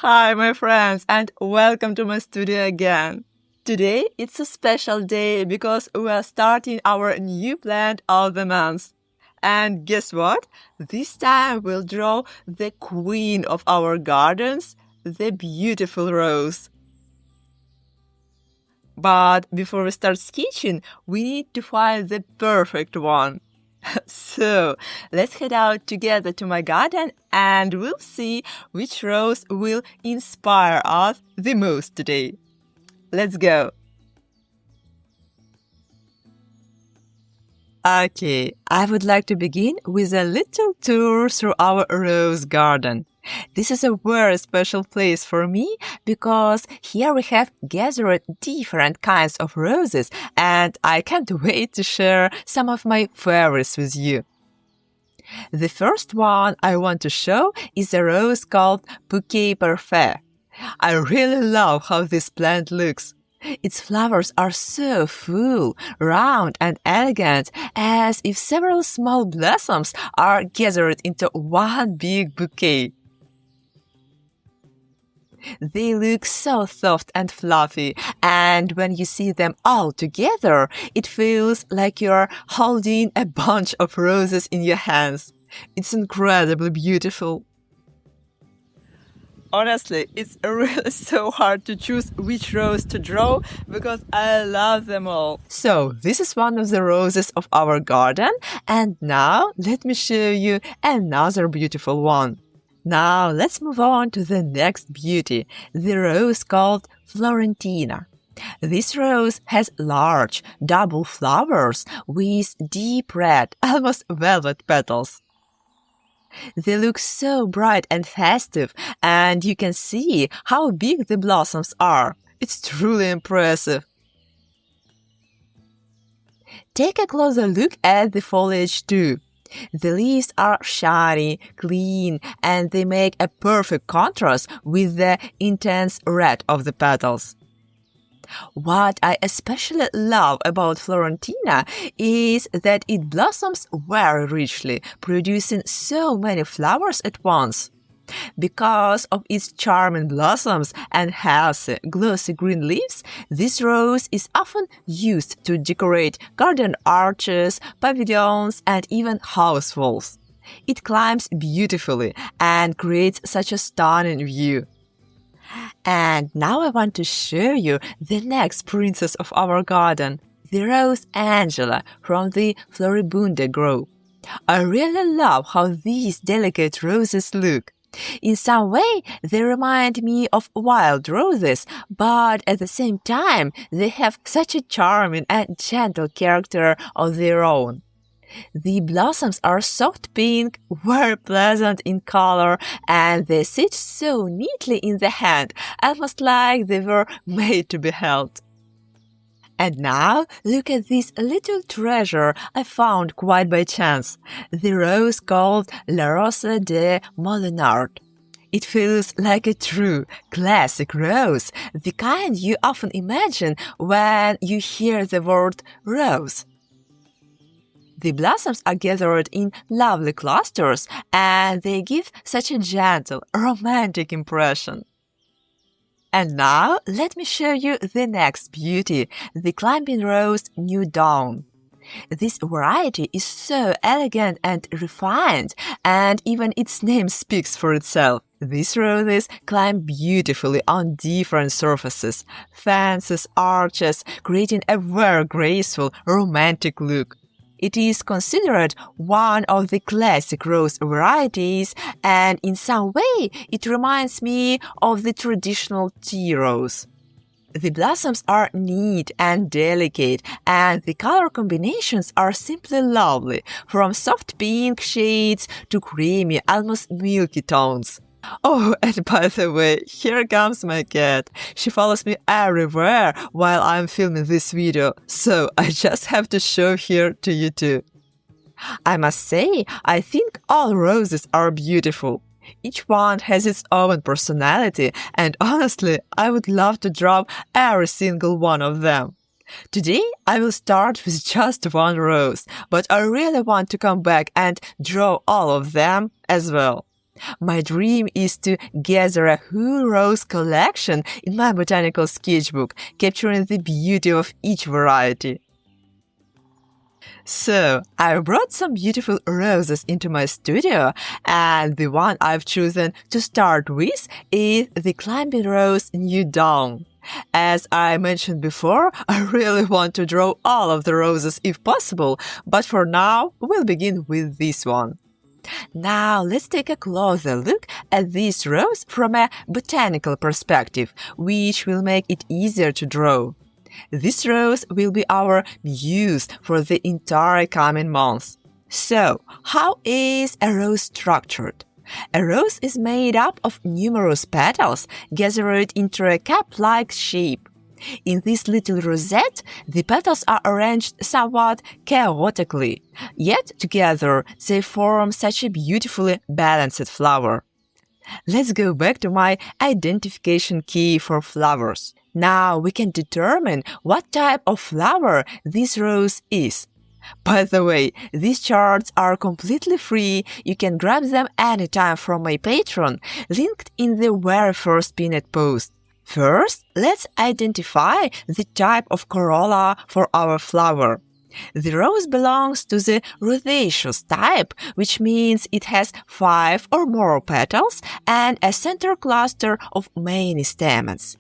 Hi, my friends, and welcome to my studio again. Today, it's a special day because we are starting our new plant of the month. And guess what? This time we'll draw the queen of our gardens, the beautiful rose. But before we start sketching, we need to find the perfect one. So, let's head out together to my garden and we'll see which rose will inspire us the most today. Let's go! Okay, I would like to begin with a little tour through our rose garden. This is a very special place for me because here we have gathered different kinds of roses and I can't wait to share some of my favorites with you. The first one I want to show is a rose called Bouquet Parfait. I really love how this plant looks. Its flowers are so full, round and elegant, as if several small blossoms are gathered into one big bouquet. They look so soft and fluffy, and when you see them all together, it feels like you're holding a bunch of roses in your hands. It's incredibly beautiful. Honestly, it's really so hard to choose which rose to draw because I love them all. So, this is one of the roses of our garden, and now let me show you another beautiful one. Now, let's move on to the next beauty, the rose called Florentina. This rose has large, double flowers with deep red, almost velvet petals. They look so bright and festive, and you can see how big the blossoms are. It's truly impressive. Take a closer look at the foliage too. The leaves are shiny, clean, and they make a perfect contrast with the intense red of the petals. What I especially love about Florentina is that it blossoms very richly, producing so many flowers at once. Because of its charming blossoms and healthy, glossy green leaves, this rose is often used to decorate garden arches, pavilions, and even house walls. It climbs beautifully and creates such a stunning view. And now I want to show you the next princess of our garden, the Rose Angela from the Floribunda group. I really love how these delicate roses look. In some way, they remind me of wild roses, but at the same time, they have such a charming and gentle character of their own. The blossoms are soft pink, very pleasant in color, and they sit so neatly in the hand, almost like they were made to be held. And now, look at this little treasure I found quite by chance, the rose called Rose de Molinard. It feels like a true, classic rose, the kind you often imagine when you hear the word rose. The blossoms are gathered in lovely clusters, and they give such a gentle, romantic impression. And now, let me show you the next beauty, the climbing rose New Dawn. This variety is so elegant and refined, and even its name speaks for itself. These roses climb beautifully on different surfaces, fences, arches, creating a very graceful, romantic look. It is considered one of the classic rose varieties, and in some way it reminds me of the traditional tea rose. The blossoms are neat and delicate, and the color combinations are simply lovely, from soft pink shades to creamy, almost milky tones. Oh, and by the way, here comes my cat. She follows me everywhere while I'm filming this video, so I just have to show her to you too. I must say, I think all roses are beautiful. Each one has its own personality, and honestly, I would love to draw every single one of them. Today, I will start with just one rose, but I really want to come back and draw all of them as well. My dream is to gather a whole rose collection in my botanical sketchbook, capturing the beauty of each variety. So, I brought some beautiful roses into my studio, and the one I've chosen to start with is the Climbing Rose New Dawn. As I mentioned before, I really want to draw all of the roses if possible, but for now, we'll begin with this one. Now, let's take a closer look at this rose from a botanical perspective, which will make it easier to draw. This rose will be our muse for the entire coming months. So, how is a rose structured? A rose is made up of numerous petals gathered into a cap-like shape. In this little rosette, the petals are arranged somewhat chaotically, yet together they form such a beautifully balanced flower. Let's go back to my identification key for flowers. Now we can determine what type of flower this rose is. By the way, these charts are completely free. You can grab them anytime from my Patreon, linked in the very first pinned post. First, let's identify the type of corolla for our flower. The rose belongs to the rosseous type, which means it has 5 or more petals and a center cluster of many stamens.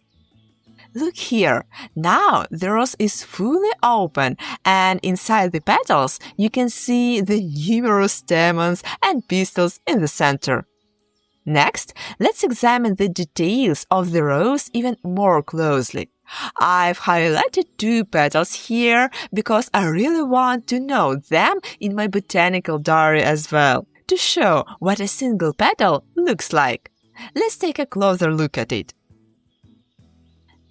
Look here, now the rose is fully open, and inside the petals you can see the numerous stamens and pistils in the center. Next, let's examine the details of the rose even more closely. I've highlighted 2 petals here because I really want to note them in my botanical diary as well, to show what a single petal looks like. Let's take a closer look at it.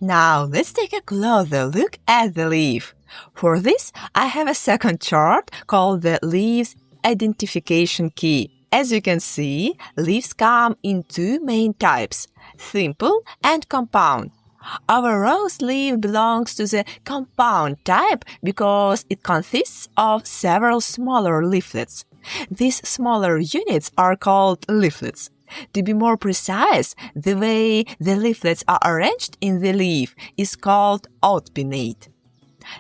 Now, let's take a closer look at the leaf. For this, I have a second chart called the Leaves Identification Key. As you can see, leaves come in 2 main types, simple and compound. Our rose leaf belongs to the compound type because it consists of several smaller leaflets. These smaller units are called leaflets. To be more precise, the way the leaflets are arranged in the leaf is called outpinnate.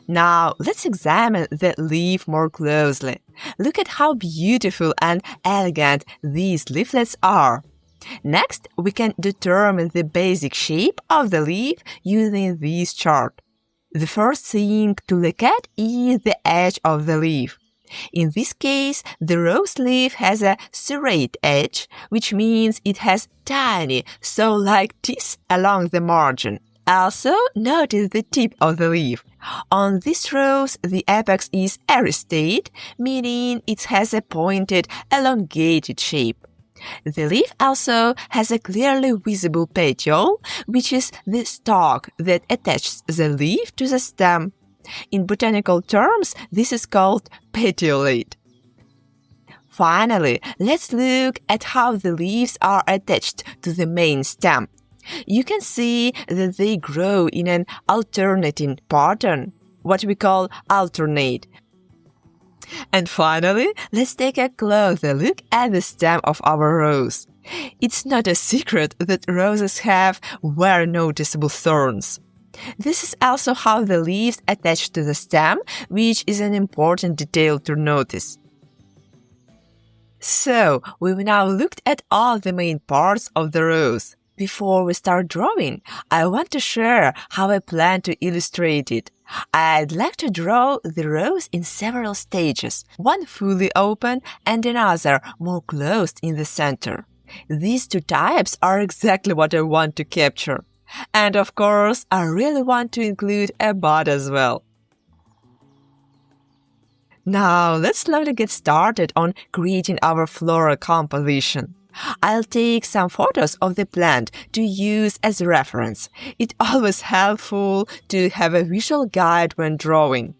Now, let's examine the leaf more closely. Look at how beautiful and elegant these leaflets are. Next, we can determine the basic shape of the leaf using this chart. The first thing to look at is the edge of the leaf. In this case, the rose leaf has a serrate edge, which means it has tiny, saw-like teeth along the margin. Also, notice the tip of the leaf. On this rose, the apex is aristate, meaning it has a pointed, elongated shape. The leaf also has a clearly visible petiole, which is the stalk that attaches the leaf to the stem. In botanical terms, this is called petiolate. Finally, let's look at how the leaves are attached to the main stem. You can see that they grow in an alternating pattern, what we call alternate. And finally, let's take a closer look at the stem of our rose. It's not a secret that roses have very noticeable thorns. This is also how the leaves attach to the stem, which is an important detail to notice. So, we've now looked at all the main parts of the rose. Before we start drawing, I want to share how I plan to illustrate it. I'd like to draw the rose in several stages, one fully open and another more closed in the center. These 2 types are exactly what I want to capture. And of course, I really want to include a bud as well. Now, let's slowly get started on creating our floral composition. I'll take some photos of the plant to use as a reference. It's always helpful to have a visual guide when drawing.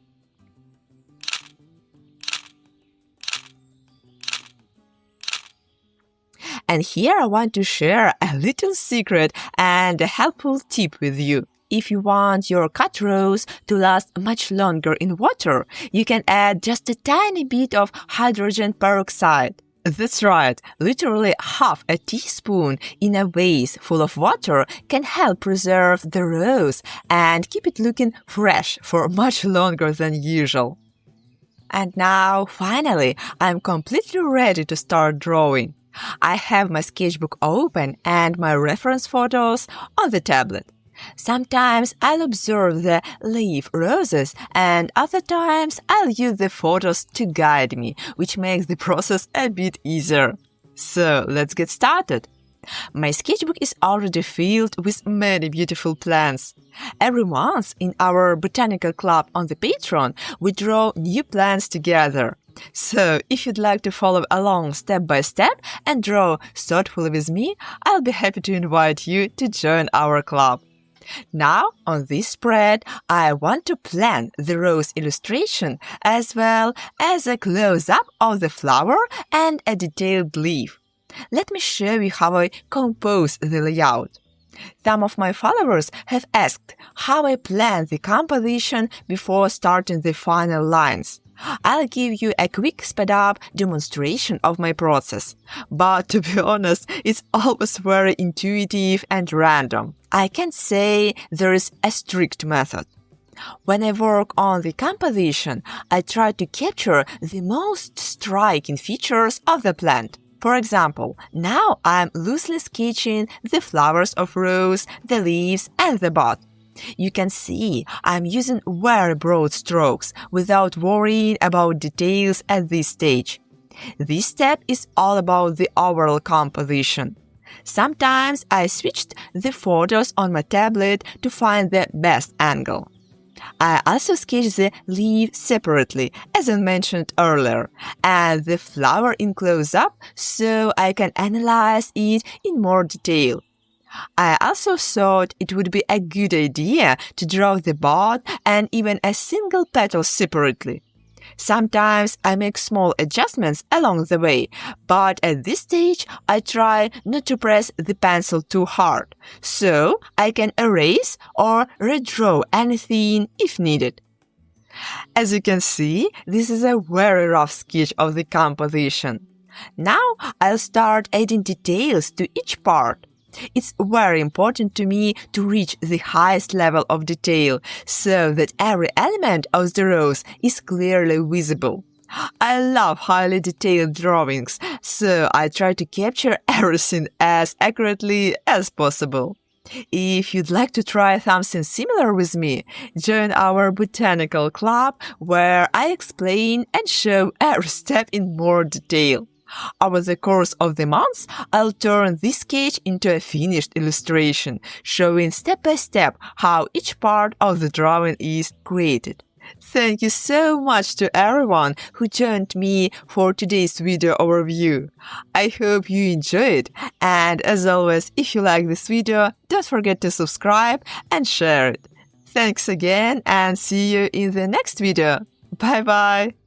And here I want to share a little secret and a helpful tip with you. If you want your cut rose to last much longer in water, you can add just a tiny bit of hydrogen peroxide. That's right. Literally half a teaspoon in a vase full of water can help preserve the rose and keep it looking fresh for much longer than usual. And now, finally, I'm completely ready to start drawing. I have my sketchbook open and my reference photos on the tablet. Sometimes I'll observe the leaf roses and other times I'll use the photos to guide me, which makes the process a bit easier. So let's get started. My sketchbook is already filled with many beautiful plants. Every month in our Botanical Club on the Patreon, we draw new plants together. So if you'd like to follow along step by step and draw thoughtfully with me, I'll be happy to invite you to join our club. Now, on this spread, I want to plan the rose illustration as well as a close-up of the flower and a detailed leaf. Let me show you how I compose the layout. Some of my followers have asked how I plan the composition before starting the final lines. I'll give you a quick sped-up demonstration of my process. But to be honest, it's always very intuitive and random. I can't say there is a strict method. When I work on the composition, I try to capture the most striking features of the plant. For example, now I'm loosely sketching the flowers of rose, the leaves, and the bud. You can see I'm using very broad strokes without worrying about details at this stage. This step is all about the overall composition. Sometimes I switched the photos on my tablet to find the best angle. I also sketch the leaf separately, as I mentioned earlier, and the flower in close-up so I can analyze it in more detail. I also thought it would be a good idea to draw the bud and even a single petal separately. Sometimes I make small adjustments along the way, but at this stage I try not to press the pencil too hard, so I can erase or redraw anything if needed. As you can see, this is a very rough sketch of the composition. Now I'll start adding details to each part. It's very important to me to reach the highest level of detail so that every element of the rose is clearly visible. I love highly detailed drawings, so I try to capture everything as accurately as possible. If you'd like to try something similar with me, join our Botanical Club where I explain and show every step in more detail. Over the course of the months, I'll turn this sketch into a finished illustration, showing step by step how each part of the drawing is created. Thank you so much to everyone who joined me for today's video overview. I hope you enjoyed, and as always, if you like this video, don't forget to subscribe and share it. Thanks again and see you in the next video. Bye bye!